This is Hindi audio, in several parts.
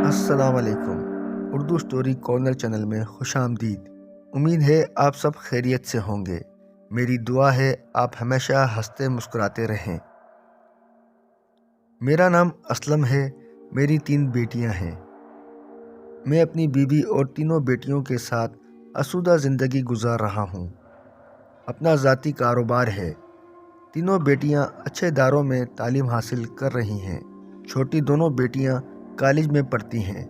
अस्सलाम वालेकुम। उर्दू स्टोरी कॉर्नर चैनल में खुशामदीद। उम्मीद है आप सब खैरियत से होंगे। मेरी दुआ है आप हमेशा हंसते मुस्कुराते रहें। मेरा नाम असलम है। मेरी 3 बेटियां हैं। मैं अपनी बीवी और तीनों बेटियों के साथ आसूदा ज़िंदगी गुजार रहा हूँ। अपना ज़ाती कारोबार है। तीनों बेटियां अच्छे इदारों में तालीम हासिल कर रही हैं। छोटी दोनों बेटियां कॉलेज में पढ़ती हैं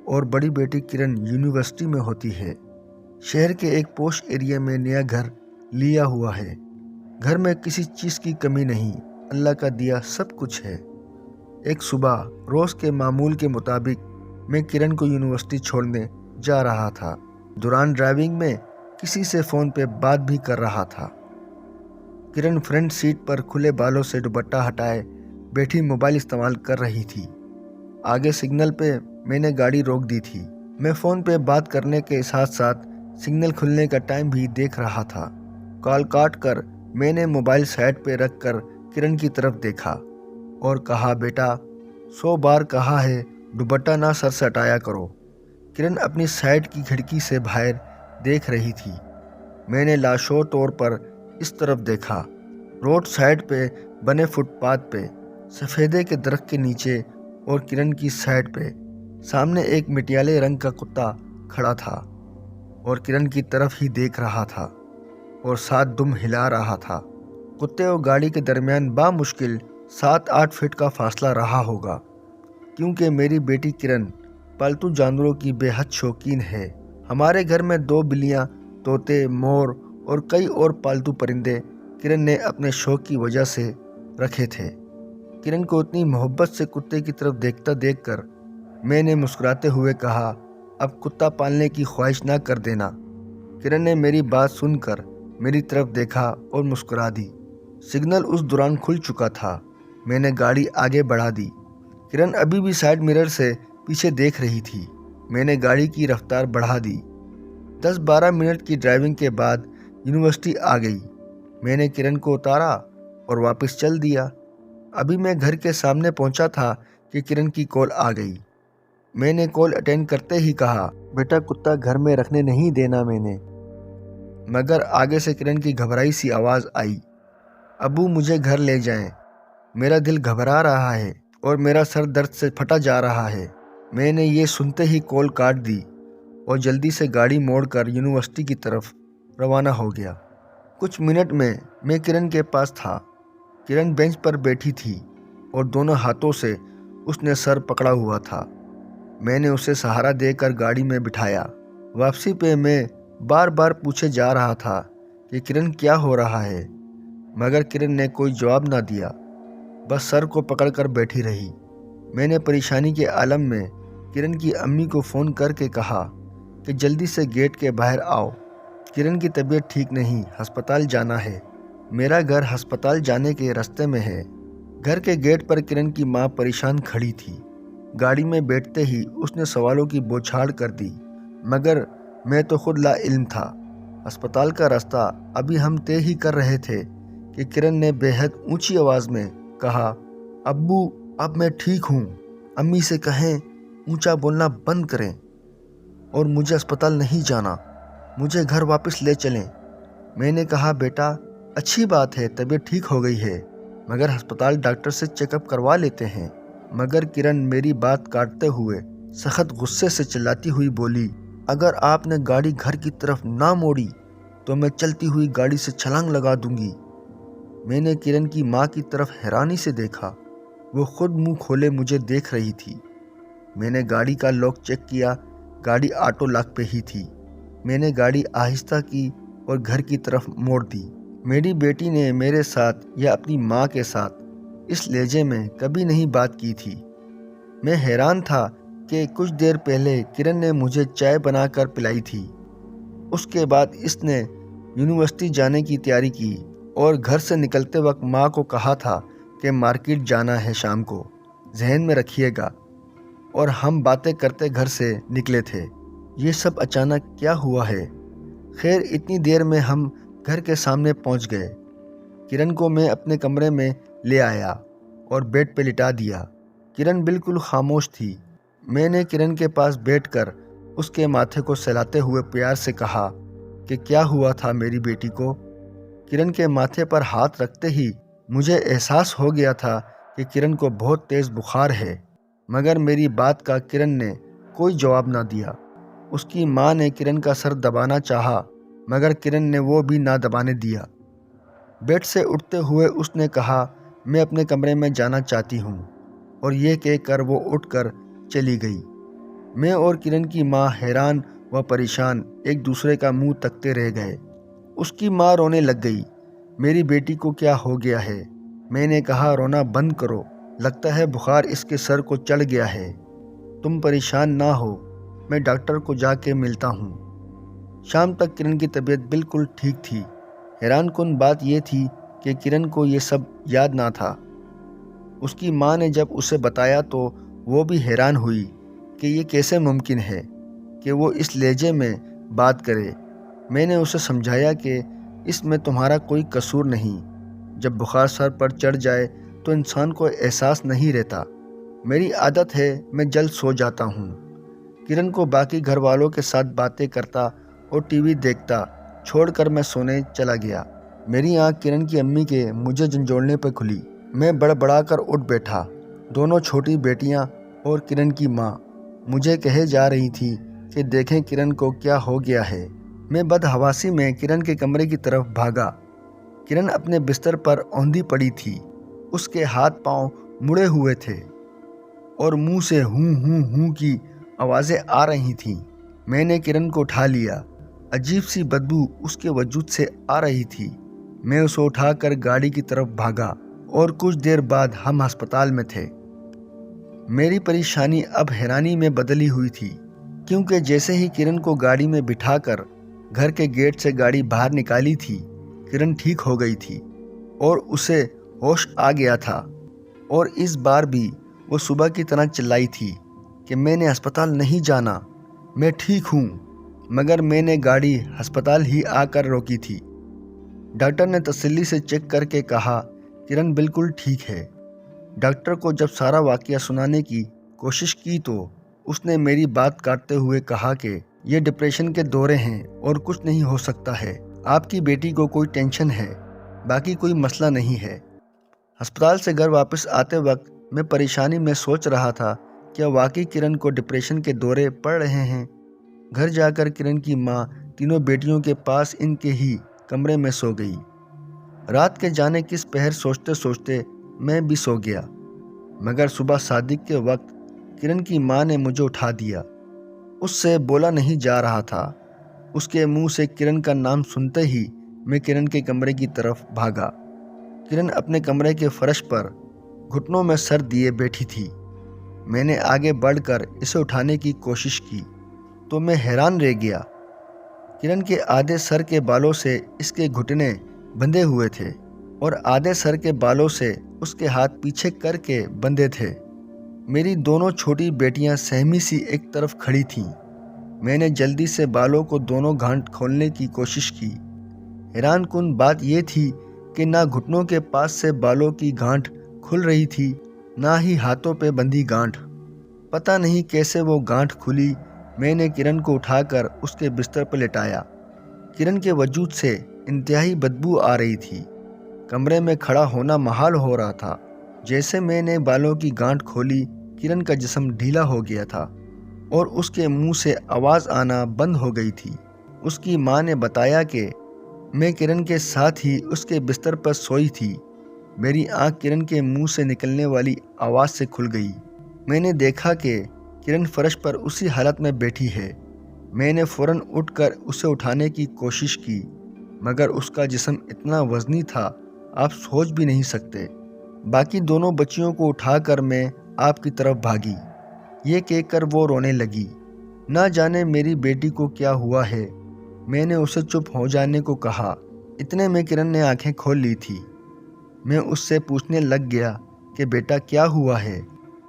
और बड़ी बेटी किरण यूनिवर्सिटी में होती है। शहर के एक पोश एरिया में नया घर लिया हुआ है। घर में किसी चीज़ की कमी नहीं, अल्लाह का दिया सब कुछ है। एक सुबह रोज़ के मामूल के मुताबिक मैं किरण को यूनिवर्सिटी छोड़ने जा रहा था। दौरान ड्राइविंग में किसी से फ़ोन पे बात भी कर रहा था। किरण फ्रंट सीट पर खुले बालों से दुपट्टा हटाए बैठी मोबाइल इस्तेमाल कर रही थी। आगे सिग्नल पे मैंने गाड़ी रोक दी थी। मैं फ़ोन पे बात करने के साथ साथ सिग्नल खुलने का टाइम भी देख रहा था। कॉल काट कर मैंने मोबाइल साइड पे रख कर किरण की तरफ देखा और कहा, बेटा 100 बार कहा है दुपट्टा ना सर से हटाया करो। किरण अपनी साइड की खिड़की से बाहर देख रही थी। मैंने लाशोर तौर पर इस तरफ देखा। रोड साइड पे बने फुटपाथ पे सफ़ेदे के दरख्त के नीचे और किरण की साइड पे सामने एक मटियाले रंग का कुत्ता खड़ा था और किरण की तरफ ही देख रहा था और साथ दुम हिला रहा था। कुत्ते और गाड़ी के दरमियान बामुश्किल 7-8 फीट का फासला रहा होगा, क्योंकि मेरी बेटी किरण पालतू जानवरों की बेहद शौकीन है। हमारे घर में 2 बिल्लियाँ, तोते, मोर और कई और पालतू परिंदे किरण ने अपने शौक की वजह से रखे थे। किरण को इतनी मोहब्बत से कुत्ते की तरफ देखता देखकर मैंने मुस्कुराते हुए कहा, अब कुत्ता पालने की ख्वाहिश ना कर देना। किरण ने मेरी बात सुनकर मेरी तरफ देखा और मुस्कुरा दी। सिग्नल उस दौरान खुल चुका था। मैंने गाड़ी आगे बढ़ा दी। किरण अभी भी साइड मिरर से पीछे देख रही थी। मैंने गाड़ी की रफ्तार बढ़ा दी। 10-12 मिनट की ड्राइविंग के बाद यूनिवर्सिटी आ गई। मैंने किरण को उतारा और वापस चल दिया। अभी मैं घर के सामने पहुंचा था कि किरण की कॉल आ गई। मैंने कॉल अटेंड करते ही कहा, बेटा कुत्ता घर में रखने नहीं देना मैंने। मगर आगे से किरण की घबराई सी आवाज़ आई, अब्बू मुझे घर ले जाएं। मेरा दिल घबरा रहा है और मेरा सर दर्द से फटा जा रहा है। मैंने ये सुनते ही कॉल काट दी और जल्दी से गाड़ी मोड़कर यूनिवर्सिटी की तरफ रवाना हो गया। कुछ मिनट में मैं किरण के पास था। किरण बेंच पर बैठी थी और दोनों हाथों से उसने सर पकड़ा हुआ था। मैंने उसे सहारा देकर गाड़ी में बिठाया। वापसी पे मैं बार बार पूछे जा रहा था कि किरण क्या हो रहा है, मगर किरण ने कोई जवाब ना दिया, बस सर को पकड़कर बैठी रही। मैंने परेशानी के आलम में किरण की अम्मी को फ़ोन करके कहा कि जल्दी से गेट के बाहर आओ, किरण की तबीयत ठीक नहीं, अस्पताल जाना है। मेरा घर अस्पताल जाने के रास्ते में है। घर के गेट पर किरण की माँ परेशान खड़ी थी। गाड़ी में बैठते ही उसने सवालों की बौछार कर दी, मगर मैं तो खुद ला इल्म था। अस्पताल का रास्ता अभी हम तय ही कर रहे थे कि किरण ने बेहद ऊंची आवाज़ में कहा, अब्बू अब मैं ठीक हूँ, अम्मी से कहें ऊंचा बोलना बंद करें और मुझे अस्पताल नहीं जाना, मुझे घर वापस ले चलें। मैंने कहा, बेटा अच्छी बात है तबीयत ठीक हो गई है, मगर अस्पताल डॉक्टर से चेकअप करवा लेते हैं। मगर किरण मेरी बात काटते हुए सख्त गुस्से से चिल्लाती हुई बोली, अगर आपने गाड़ी घर की तरफ ना मोड़ी तो मैं चलती हुई गाड़ी से छलांग लगा दूंगी। मैंने किरण की माँ की तरफ हैरानी से देखा। वो खुद मुंह खोले मुझे देख रही थी। मैंने गाड़ी का लॉक चेक किया। गाड़ी ऑटो लॉक पे ही थी। मैंने गाड़ी आहिस्ता की और घर की तरफ मोड़ दी। मेरी बेटी ने मेरे साथ या अपनी माँ के साथ इस लहजे में कभी नहीं बात की थी। मैं हैरान था कि कुछ देर पहले किरण ने मुझे चाय बनाकर पिलाई थी। उसके बाद इसने यूनिवर्सिटी जाने की तैयारी की और घर से निकलते वक्त माँ को कहा था कि मार्केट जाना है शाम को, जहन में रखिएगा। और हम बातें करते घर से निकले थे। ये सब अचानक क्या हुआ है? खैर इतनी देर में हम घर के सामने पहुंच गए। किरण को मैं अपने कमरे में ले आया और बेड पे लिटा दिया। किरण बिल्कुल खामोश थी। मैंने किरण के पास बैठकर उसके माथे को सहलाते हुए प्यार से कहा कि क्या हुआ था मेरी बेटी को। किरण के माथे पर हाथ रखते ही मुझे एहसास हो गया था कि किरण को बहुत तेज़ बुखार है, मगर मेरी बात का किरण ने कोई जवाब ना दिया। उसकी माँ ने किरण का सर दबाना चाहा, मगर किरण ने वो भी ना दबाने दिया। बेड से उठते हुए उसने कहा, मैं अपने कमरे में जाना चाहती हूँ, और ये कहकर वो उठकर चली गई। मैं और किरण की माँ हैरान व परेशान एक दूसरे का मुंह तकते रह गए। उसकी माँ रोने लग गई। मेरी बेटी को क्या हो गया है? मैंने कहा, रोना बंद करो, लगता है बुखार इसके सर को चढ़ गया है। तुम परेशान ना हो, मैं डॉक्टर को जाके मिलता हूँ। शाम तक किरण की तबीयत बिल्कुल ठीक थी। हैरानकुन बात यह थी कि किरण को ये सब याद ना था। उसकी माँ ने जब उसे बताया तो वो भी हैरान हुई कि ये कैसे मुमकिन है कि वो इस लहजे में बात करे। मैंने उसे समझाया कि इसमें तुम्हारा कोई कसूर नहीं। जब बुखार सर पर चढ़ जाए तो इंसान को एहसास नहीं रहता। मेरी आदत है, मैं जल्द सो जाता हूँ। किरण को बाकी घर वालों के साथ बातें करता और टीवी देखता छोड़कर मैं सोने चला गया। मेरी आँख किरण की अम्मी के मुझे झंझोड़ने पर खुली। मैं बड़बड़ा कर उठ बैठा। दोनों छोटी बेटियाँ और किरण की माँ मुझे कहे जा रही थी कि देखें किरण को क्या हो गया है। मैं बदहवासी में किरण के कमरे की तरफ भागा। किरण अपने बिस्तर पर औंधी पड़ी थी। उसके हाथ पांव मुड़े हुए थे और मुंह से हूं हूं हूं की आवाज़ें आ रही थीं। मैंने किरण को उठा लिया। अजीब सी बदबू उसके वजूद से आ रही थी। मैं उसे उठाकर गाड़ी की तरफ भागा और कुछ देर बाद हम अस्पताल में थे। मेरी परेशानी अब हैरानी में बदली हुई थी, क्योंकि जैसे ही किरण को गाड़ी में बिठाकर घर के गेट से गाड़ी बाहर निकाली थी, किरण ठीक हो गई थी और उसे होश आ गया था। और इस बार भी वो सुबह की तरह चिल्लाई थी कि मैंने अस्पताल नहीं जाना, मैं ठीक हूँ। मगर मैंने गाड़ी अस्पताल ही आकर रोकी थी। डॉक्टर ने तसल्ली से चेक करके कहा, किरण बिल्कुल ठीक है। डॉक्टर को जब सारा वाकया सुनाने की कोशिश की तो उसने मेरी बात काटते हुए कहा कि ये डिप्रेशन के दौरे हैं और कुछ नहीं हो सकता है। आपकी बेटी को कोई टेंशन है, बाकी कोई मसला नहीं है। अस्पताल से घर वापस आते वक्त मैं परेशानी में सोच रहा था, क्या वाकई किरण को डिप्रेशन के दौरे पड़ रहे हैं। घर जाकर किरण की माँ तीनों बेटियों के पास इनके ही कमरे में सो गई। रात के जाने किस पहर सोचते सोचते मैं भी सो गया। मगर सुबह सादिक के वक्त किरण की माँ ने मुझे उठा दिया। उससे बोला नहीं जा रहा था। उसके मुंह से किरण का नाम सुनते ही मैं किरण के कमरे की तरफ भागा। किरण अपने कमरे के फर्श पर घुटनों में सर दिए बैठी थी। मैंने आगे बढ़कर इसे उठाने की कोशिश की तो मैं हैरान रह गया। किरण के आधे सर के बालों से इसके घुटने बंधे हुए थे और आधे सर के बालों से उसके हाथ पीछे करके बंधे थे। मेरी दोनों छोटी बेटियां सहमी सी एक तरफ खड़ी थीं। मैंने जल्दी से बालों को दोनों गांठ खोलने की कोशिश की। हैरानकुन बात यह थी कि ना घुटनों के पास से बालों की गांठ खुल रही थी, ना ही हाथों पे बंधी गांठ। पता नहीं कैसे वो गांठ खुली। मैंने किरण को उठाकर उसके बिस्तर पर लेटाया। किरण के वजूद से इंतहाई बदबू आ रही थी। कमरे में खड़ा होना महाल हो रहा था। जैसे मैंने बालों की गांठ खोली, किरण का जिस्म ढीला हो गया था और उसके मुंह से आवाज़ आना बंद हो गई थी। उसकी माँ ने बताया कि मैं किरण के साथ ही उसके बिस्तर पर सोई थी। मेरी आंख किरण के मुंह से निकलने वाली आवाज़ से खुल गई। मैंने देखा कि किरण फर्श पर उसी हालत में बैठी है। मैंने फ़ौरन उठकर उसे उठाने की कोशिश की, मगर उसका जिस्म इतना वज़नी था, आप सोच भी नहीं सकते। बाकी दोनों बच्चियों को उठाकर मैं आपकी तरफ भागी। ये कहकर वो रोने लगी। ना जाने मेरी बेटी को क्या हुआ है। मैंने उसे चुप हो जाने को कहा। इतने में किरण ने आंखें खोल ली थी। मैं उससे पूछने लग गया कि बेटा क्या हुआ है।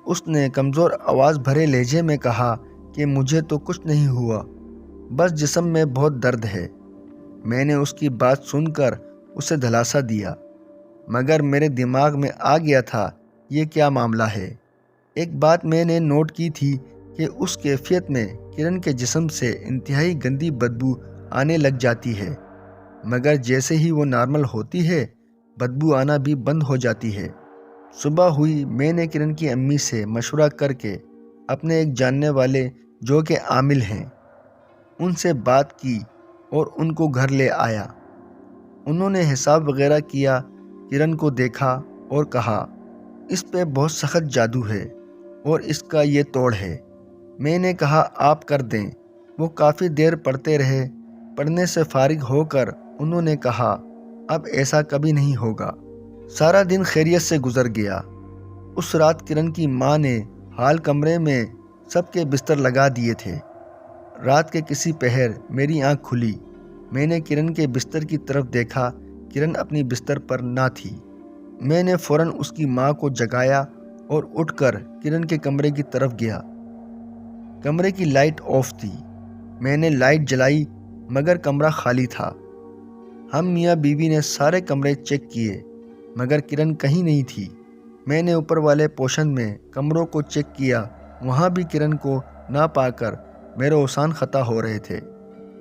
उसने कमज़ोर आवाज़ भरे लहजे में कहा कि मुझे तो कुछ नहीं हुआ, बस जिस्म में बहुत दर्द है। मैंने उसकी बात सुनकर उसे दिलासा दिया, मगर मेरे दिमाग में आ गया था ये क्या मामला है। एक बात मैंने नोट की थी कि उस कैफियत में किरण के जिस्म से इंतहाई गंदी बदबू आने लग जाती है, मगर जैसे ही वो नॉर्मल होती है बदबू आना भी बंद हो जाती है। सुबह हुई, मैंने किरण की अम्मी से मशवरा करके अपने एक जानने वाले जो कि आमिल हैं उनसे बात की और उनको घर ले आया। उन्होंने हिसाब वगैरह किया, किरण को देखा और कहा, इस पे बहुत सख्त जादू है और इसका ये तोड़ है। मैंने कहा आप कर दें। वो काफ़ी देर पढ़ते रहे। पढ़ने से फारिग होकर उन्होंने कहा अब ऐसा कभी नहीं होगा। सारा दिन खैरियत से गुजर गया। उस रात किरण की माँ ने हाल कमरे में सबके बिस्तर लगा दिए थे। रात के किसी पहर मेरी आंख खुली। मैंने किरण के बिस्तर की तरफ देखा। किरण अपनी बिस्तर पर ना थी। मैंने फ़ौरन उसकी माँ को जगाया और उठकर किरण के कमरे की तरफ गया। कमरे की लाइट ऑफ थी। मैंने लाइट जलाई मगर कमरा खाली था। हम मियाँ बीवी ने सारे कमरे चेक किए मगर किरण कहीं नहीं थी। मैंने ऊपर वाले पोर्शन में कमरों को चेक किया, वहाँ भी किरण को ना पाकर मेरे औसान ख़ता हो रहे थे।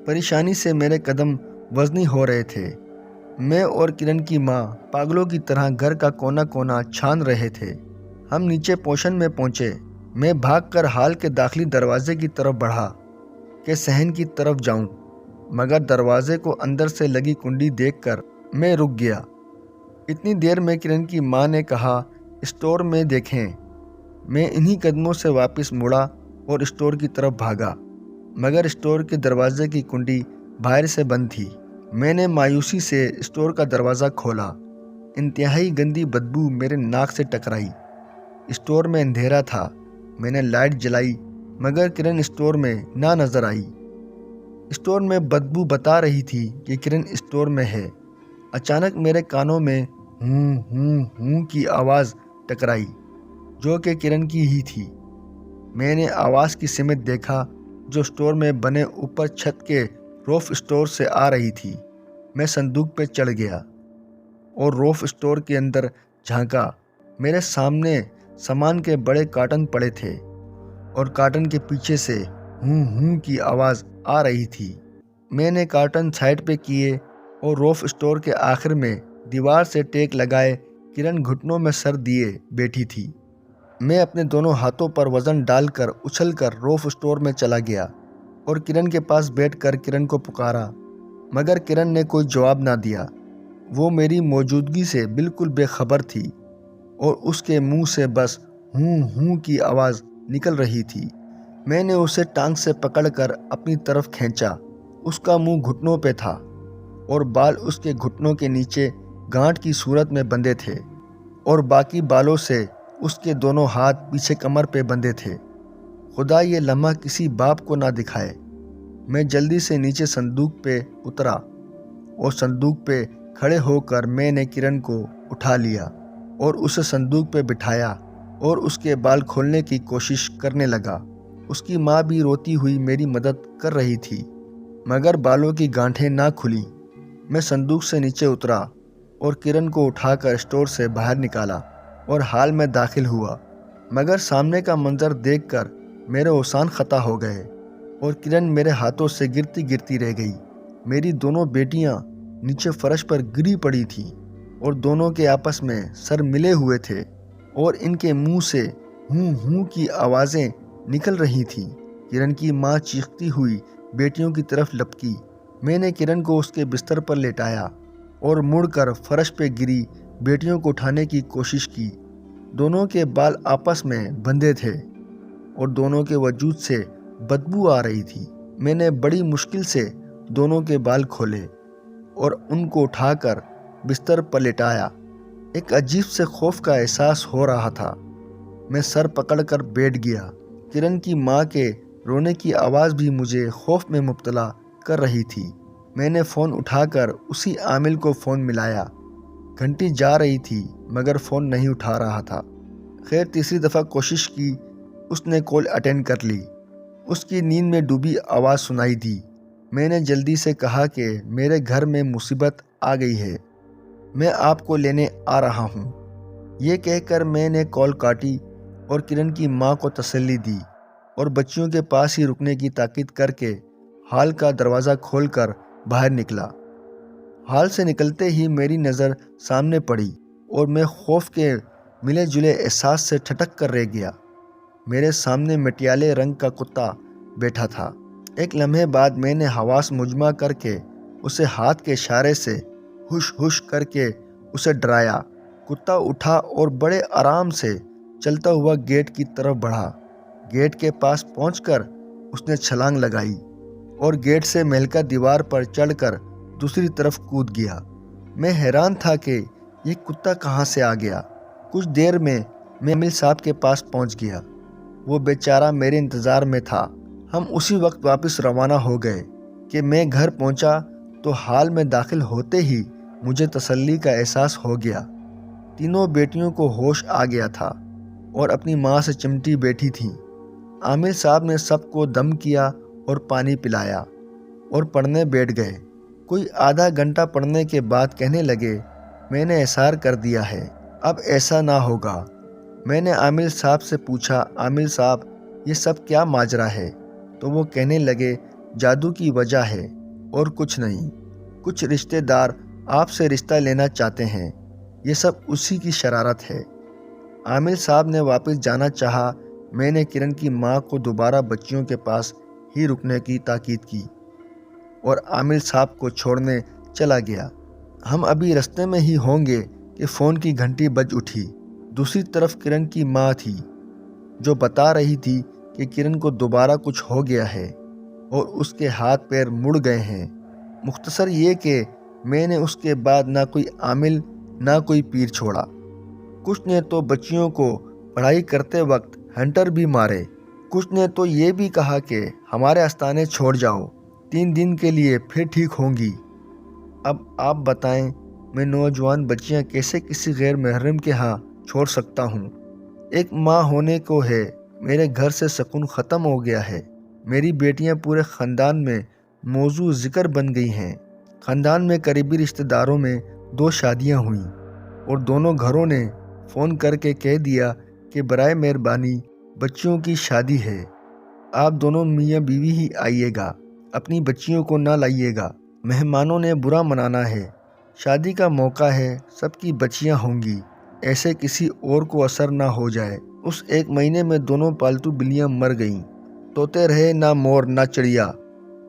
परेशानी से मेरे कदम वज़नी हो रहे थे। मैं और किरण की माँ पागलों की तरह घर का कोना कोना छान रहे थे। हम नीचे पोर्शन में पहुँचे। मैं भागकर हाल के दाखिली दरवाजे की तरफ बढ़ा कि सहन की तरफ जाऊं, मगर दरवाजे को अंदर से लगी कुंडी देखकर मैं रुक गया। इतनी देर में किरण की माँ ने कहा स्टोर में देखें। मैं इन्हीं कदमों से वापस मुड़ा और स्टोर की तरफ भागा, मगर स्टोर के दरवाजे की कुंडी बाहर से बंद थी। मैंने मायूसी से स्टोर का दरवाज़ा खोला। इंतहाई गंदी बदबू मेरे नाक से टकराई। स्टोर में अंधेरा था। मैंने लाइट जलाई मगर किरण स्टोर में ना नज़र आई। स्टोर में बदबू बता रही थी कि किरण स्टोर में है। अचानक मेरे कानों में हूँ की आवाज़ टकराई जो कि किरण की ही थी। मैंने आवाज़ की सिमत देखा जो स्टोर में बने ऊपर छत के रोफ स्टोर से आ रही थी। मैं संदूक पे चढ़ गया और रोफ स्टोर के अंदर झांका। मेरे सामने सामान के बड़े कार्टन पड़े थे और कार्टन के पीछे से हूँ की आवाज़ आ रही थी। मैंने कार्टन साइड पे किए और रोफ स्टोर के आखिर में दीवार से टेक लगाए किरण घुटनों में सर दिए बैठी थी। मैं अपने दोनों हाथों पर वज़न डालकर उछलकर रोफ स्टोर में चला गया और किरण के पास बैठकर किरण को पुकारा, मगर किरण ने कोई जवाब ना दिया। वो मेरी मौजूदगी से बिल्कुल बेखबर थी और उसके मुंह से बस हूँ की आवाज़ निकल रही थी। मैंने उसे टांग से पकड़कर अपनी तरफ खींचा। उसका मुंह घुटनों पे था और बाल उसके घुटनों के नीचे गांठ की सूरत में बंधे थे और बाकी बालों से उसके दोनों हाथ पीछे कमर पे बंधे थे। खुदा ये लम्हा किसी बाप को ना दिखाए। मैं जल्दी से नीचे संदूक पे उतरा और संदूक पे खड़े होकर मैंने किरण को उठा लिया और उसे संदूक पे बिठाया और उसके बाल खोलने की कोशिश करने लगा। उसकी माँ भी रोती हुई मेरी मदद कर रही थी, मगर बालों की गांठें ना खुली। मैं संदूक से नीचे उतरा और किरण को उठाकर स्टोर से बाहर निकाला और हाल में दाखिल हुआ, मगर सामने का मंजर देखकर मेरे औसान ख़ता हो गए और किरण मेरे हाथों से गिरती गिरती रह गई। मेरी दोनों बेटियां नीचे फर्श पर गिरी पड़ी थी और दोनों के आपस में सर मिले हुए थे और इनके मुंह से हूँ की आवाज़ें निकल रही थीं। किरण की माँ चीखती हुई बेटियों की तरफ लपकी। मैंने किरण को उसके बिस्तर पर लेटाया और मुड़कर फर्श पे गिरी बेटियों को उठाने की कोशिश की। दोनों के बाल आपस में बंधे थे और दोनों के वजूद से बदबू आ रही थी। मैंने बड़ी मुश्किल से दोनों के बाल खोले और उनको उठाकर बिस्तर पर लेटाया। एक अजीब से खौफ का एहसास हो रहा था। मैं सर पकड़कर बैठ गया। किरण की माँ के रोने की आवाज़ भी मुझे खौफ में मुब्तला कर रही थी। मैंने फ़ोन उठाकर उसी आमिल को फ़ोन मिलाया। घंटी जा रही थी मगर फ़ोन नहीं उठा रहा था। खैर तीसरी दफ़ा कोशिश की, उसने कॉल अटेंड कर ली। उसकी नींद में डूबी आवाज़ सुनाई दी। मैंने जल्दी से कहा कि मेरे घर में मुसीबत आ गई है, मैं आपको लेने आ रहा हूँ। ये कहकर मैंने कॉल काटी और किरण की माँ को तसल्ली दी और बच्चियों के पास ही रुकने की ताकीद करके हॉल का दरवाज़ा खोलकर बाहर निकला। हॉल से निकलते ही मेरी नज़र सामने पड़ी और मैं खौफ के मिले जुले एहसास से ठटक कर रह गया। मेरे सामने मटियाले रंग का कुत्ता बैठा था। एक लम्हे बाद मैंने हवास मुजमा करके उसे हाथ के इशारे से हुश हुश करके उसे डराया। कुत्ता उठा और बड़े आराम से चलता हुआ गेट की तरफ बढ़ा। गेट के पास पहुंचकर उसने छलांग लगाई और गेट से महलका दीवार पर चढ़कर दूसरी तरफ कूद गया। मैं हैरान था कि ये कुत्ता कहाँ से आ गया। कुछ देर में मैं आमिल साहब के पास पहुंच गया। वो बेचारा मेरे इंतज़ार में था। हम उसी वक्त वापस रवाना हो गए कि मैं घर पहुंचा तो हॉल में दाखिल होते ही मुझे तसल्ली का एहसास हो गया। तीनों बेटियों को होश आ गया था और अपनी माँ से चिमटी बैठी थीं। आमिर साहब ने सबको दम किया और पानी पिलाया और पढ़ने बैठ गए। कोई आधा घंटा पढ़ने के बाद कहने लगे, मैंने एहसार कर दिया है, अब ऐसा ना होगा। मैंने आमिर साहब से पूछा, आमिर साहब ये सब क्या माजरा है? तो वो कहने लगे, जादू की वजह है और कुछ नहीं। कुछ रिश्तेदार आपसे रिश्ता लेना चाहते हैं, ये सब उसी की शरारत है। आमिर साहब ने वापस जाना चाहा। मैंने किरण की माँ को दोबारा बच्चियों के पास ही रुकने की ताकीद की और आमिर साहब को छोड़ने चला गया। हम अभी रास्ते में ही होंगे कि फ़ोन की घंटी बज उठी। दूसरी तरफ किरण की माँ थी जो बता रही थी कि किरण को दोबारा कुछ हो गया है और उसके हाथ पैर मुड़ गए हैं। मुख्तसर ये कि मैंने उसके बाद ना कोई आमिल ना कोई पीर छोड़ा। कुछ ने तो बच्चियों को पढ़ाई करते वक्त हंटर भी मारे। कुछ ने तो ये भी कहा कि हमारे आस्थाने छोड़ जाओ, 3 दिन के लिए फिर ठीक होंगी। अब आप बताएं, मैं नौजवान बच्चियां कैसे किसी गैर महरम के यहाँ छोड़ सकता हूँ? एक माँ होने को है, मेरे घर से सुकून ख़त्म हो गया है। मेरी बेटियां पूरे ख़ानदान में मौजू ज़िक्र बन गई हैं। ख़ानदान में करीबी रिश्तेदारों में 2 शादियां हुई और दोनों घरों ने फ़ोन करके कह दिया कि बराए मेहरबानी बच्चियों की शादी है, आप दोनों मियाँ बीवी ही आइएगा, अपनी बच्चियों को ना लाइएगा। मेहमानों ने बुरा मनाना है, शादी का मौका है, सबकी बच्चियां होंगी, ऐसे किसी और को असर ना हो जाए। उस 1 महीने में दोनों पालतू बिल्लियां मर गईं। तोते रहे ना मोर ना चिड़िया,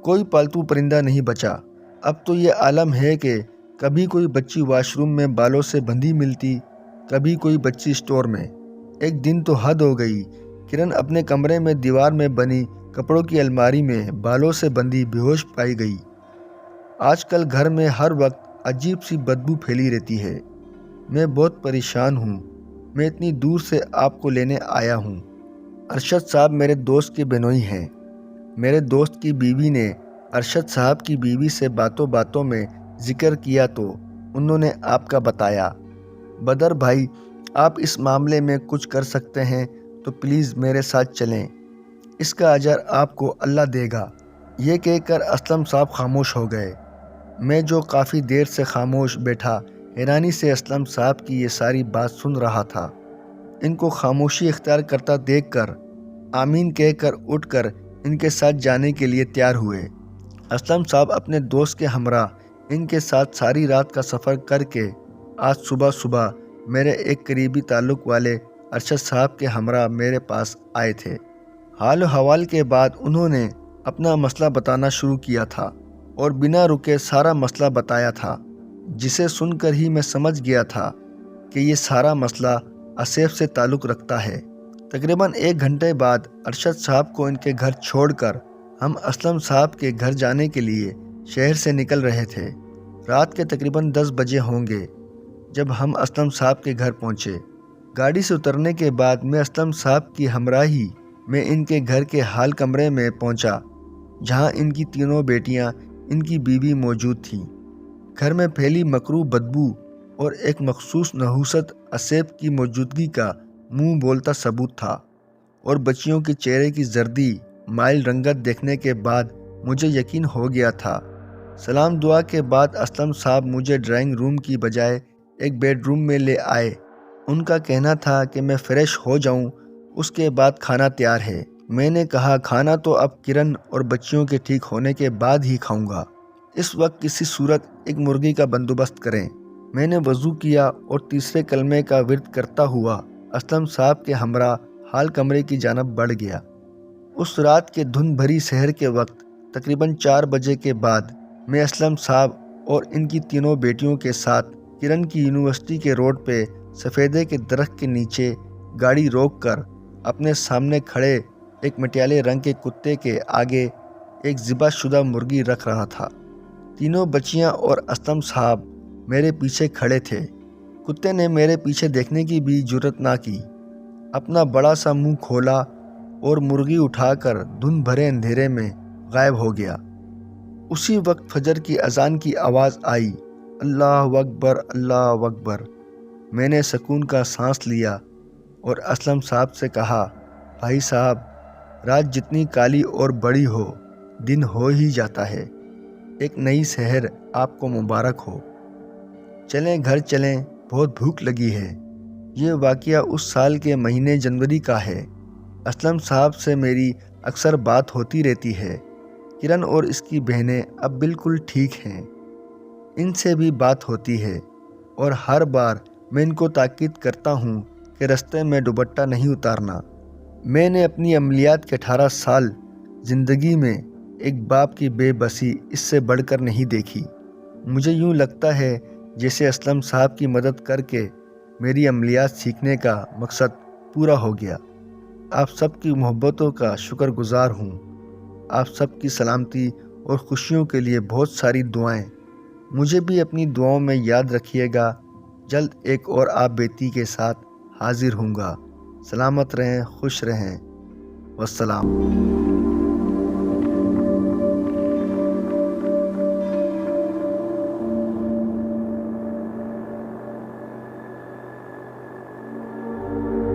कोई पालतू परिंदा नहीं बचा। अब तो ये आलम है कि कभी कोई बच्ची वॉशरूम में बालों से बंधी मिलती, कभी कोई बच्ची स्टोर में। एक दिन तो हद हो गई, किरण अपने कमरे में दीवार में बनी कपड़ों की अलमारी में बालों से बंधी बेहोश पाई गई। आजकल घर में हर वक्त अजीब सी बदबू फैली रहती है। मैं बहुत परेशान हूँ। मैं इतनी दूर से आपको लेने आया हूँ। अरशद साहब मेरे दोस्त के बेनोई हैं। मेरे दोस्त की बीवी ने अरशद साहब की बीवी से बातों बातों में जिक्र किया तो उन्होंने आपका बताया। बदर भाई, आप इस मामले में कुछ कर सकते हैं तो प्लीज़ मेरे साथ चलें, इसका अजर आपको अल्लाह देगा। ये कहकर असलम साहब खामोश हो गए। मैं जो काफ़ी देर से खामोश बैठा हैरानी से असलम साहब की ये सारी बात सुन रहा था। इनको खामोशी इख्तियार करता देखकर आमीन कहकर उठकर इनके साथ जाने के लिए तैयार हुए। असलम साहब अपने दोस्त के हमरा इनके साथ सारी रात का सफ़र करके आज सुबह सुबह मेरे एक करीबी ताल्लुक़ वाले अरशद साहब के हमरा मेरे पास आए थे। हाल हवाल के बाद उन्होंने अपना मसला बताना शुरू किया था और बिना रुके सारा मसला बताया था, जिसे सुनकर ही मैं समझ गया था कि ये सारा मसला आसिफ से ताल्लुक़ रखता है। तकरीबन 1 घंटे बाद अरशद साहब को इनके घर छोड़कर हम असलम साहब के घर जाने के लिए शहर से निकल रहे थे। रात के तकरीबन 10 बजे होंगे जब हम असलम साहब के घर पहुँचे। गाड़ी से उतरने के बाद मैं असलम साहब की हमराही में इनके घर के हाल कमरे में पहुँचा, जहाँ इनकी तीनों बेटियाँ इनकी बीवी मौजूद थीं। घर में फैली मकरूह बदबू और एक मखसूस नहूसत आसिफ की मौजूदगी का मुंह बोलता सबूत था और बच्चियों के चेहरे की जर्दी माइल रंगत देखने के बाद मुझे यकीन हो गया था। सलाम दुआ के बाद असलम साहब मुझे ड्राइंग रूम की बजाय एक बेडरूम में ले आए। उनका कहना था कि मैं फ़्रेश हो जाऊं, उसके बाद खाना तैयार है। मैंने कहा, खाना तो अब किरण और बच्चियों के ठीक होने के बाद ही खाऊंगा। इस वक्त किसी सूरत एक मुर्गी का बंदोबस्त करें। मैंने वज़ू किया और तीसरे कलमे का विर्द करता हुआ असलम साहब के हमरा हाल कमरे की जानब बढ़ गया। उस रात के धुंध भरी शहर के वक्त तकरीबन 4 बजे के बाद मैं असलम साहब और इनकी तीनों बेटियों के साथ किरण की यूनिवर्सिटी के रोड पे सफ़ेदे के दरख्त के नीचे गाड़ी रोककर अपने सामने खड़े एक मटियाले रंग के कुत्ते के आगे एक ज़िबाशुदा मुर्गी रख रहा था। तीनों बच्चियां और असलम साहब मेरे पीछे खड़े थे। कुत्ते ने मेरे पीछे देखने की भी जुर्रत ना की। अपना बड़ा सा मुंह खोला और मुर्गी उठाकर धुंध भरे अंधेरे में गायब हो गया। उसी वक्त फजर की अजान की आवाज़ आई, अल्लाह अकबर, अल्लाह अकबर। मैंने सुकून का सांस लिया और असलम साहब से कहा, भाई साहब, रात जितनी काली और बड़ी हो, दिन हो ही जाता है। एक नई शहर आपको मुबारक हो। चलें घर चलें, बहुत भूख लगी है। ये वाक़या उस साल के महीने जनवरी का है। असलम साहब से मेरी अक्सर बात होती रहती है। किरण और इसकी बहनें अब बिल्कुल ठीक हैं। इनसे भी बात होती है और हर बार मैं इनको ताकीद करता हूँ कि रास्ते में दुपट्टा नहीं उतारना। मैंने अपनी अमलियात के 18 साल ज़िंदगी में एक बाप की बेबसी इससे बढ़कर नहीं देखी। मुझे यूँ लगता है जैसे असलम साहब की मदद करके मेरी अमलियात सीखने का मकसद पूरा हो गया। आप सबकी मोहब्बतों का शुक्रगुजार हूँ। आप सबकी सलामती और खुशियों के लिए बहुत सारी दुआएं। मुझे भी अपनी दुआओं में याद रखिएगा। जल्द एक और आप बेटी के साथ हाजिर हूँगा। सलामत रहें, खुश रहें। वस्सलाम।